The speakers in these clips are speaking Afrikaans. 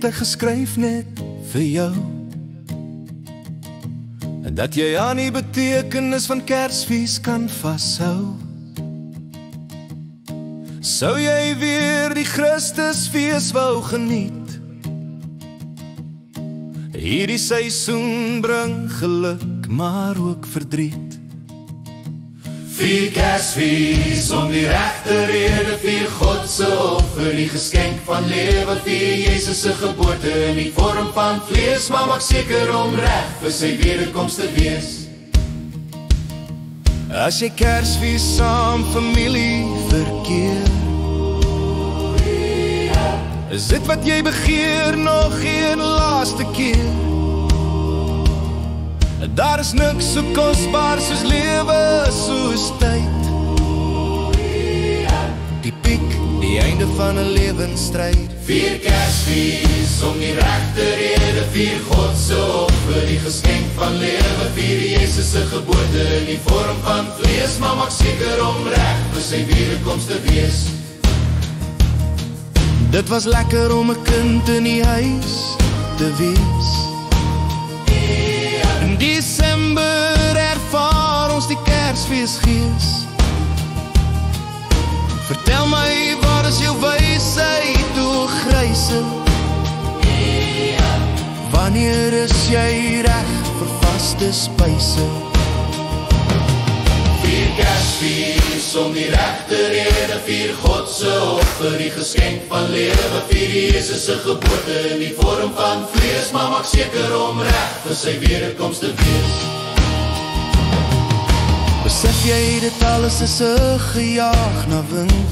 het hy geskryf net vir jou, en dat jy aan die betekenis van Kersfees kan vashou. Sou jy weer die Christusfees wou geniet, hierdie seisoen bring geluk, maar ook verdriet. Vier Kersfees om die regte rede, vier God se offer, die geskenk van lewe, vier Jesus se geboorte in die vorm van vlees, maar maak seker om reg vir sy wederkoms te wees. As jy Kersfees saam familie verkeer, is dit wat jy begeer nog een laaste keer. Daar is niks so kosbaar soos lewe, soos tyd. Die piek, die einde van 'n lewensstryd. Vier Kersfees om die regte rede, vier God se offer, die geskenk van lewe, vier Jesus se geboorte in die vorm van vlees, maar maak seker om reg vir sy wederkoms te wees. Dit was lekker om 'n kind in die huis te wees. In Desember ervaar ons die Kersfeesgees. Vertel my, wat is jou wysheid, o gryse? Wanneer is jy reg vir vaste spyse? Vier Kersfees om die regte rede, vier God se offer, die geskenk van lewe, vier Jesus se geboorte in die vorm van vlees, maar maak seker om reg vir sy wederkoms te wees. Besef jy dit alles is 'n gejaag na wind?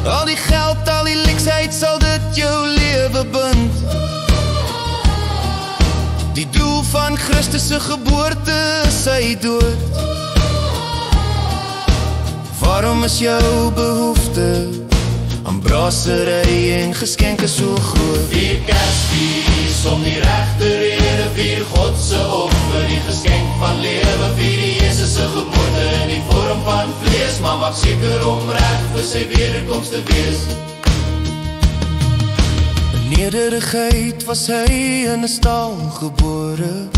Al die geld, al die leksheid, sal dit jou lewe bind. Die doel van Christus se geboorte is sy dood. Waarom is jou behoefte aan brassery en geskenke so groot? Vier Kersfees om die regte rede, vier God se offer, die geskenk van lewe, vier Jesus se geboorte in die vorm van vlees, maar maak seker om reg vir sy wederkoms te wees. In nederigheid was hy in 'n stal gebore,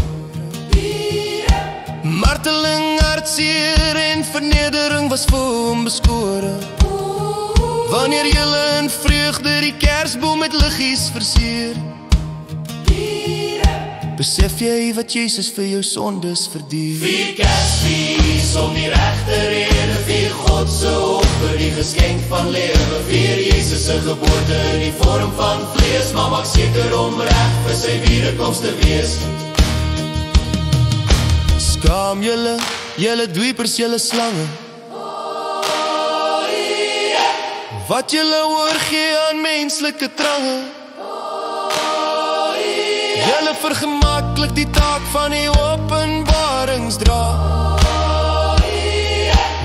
marteling, hartseer en vernedering was vir hom beskore. Wanneer julle in vreugde die Kersboom met liggies versier, besef jy wat Jesus vir jou sondes verdier. Vier Kersfees om die regte rede, vier God se offer, die geskenk van lewe, vier Jesus se geboorte in die vorm van vlees, maar maak seker om reg vir sy wederkoms te wees. Skaam julle dweepers, julle slange, wat julle oorgee aan menslike trange. Julle vergemaklik die taak van die openbaringsdra,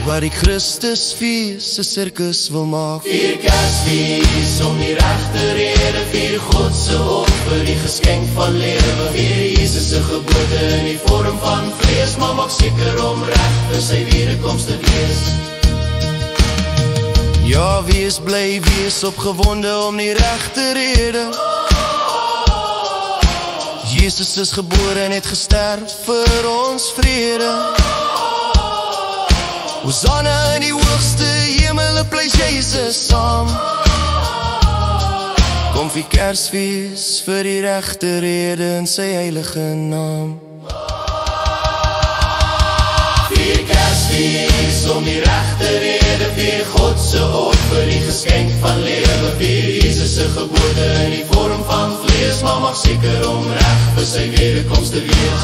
waar die Christusfees 'n sirkus wil maak. Vier Kersfees om die regte rede, vier God se offer, die geskenk van lewe, vier Jesus se geboorte in die vorm van vlees, maar maak seker om reg vir sy wederkoms te wees. Ja, wees bly, wees opgewonde om die regte rede. Jesus is gebore en het gesterf vir ons vrede. Hosanna in die hoogste hemel, prys Jesus saam. Kom vier Kersfees vir die regte rede in sy heilige naam. Vier Kersfees om die regte rede, vier God se offer, die geskenk van lewe, vier Jesus se geboorte in die vorm van vlees, maar maak seker om reg vir sy wederkoms te wees.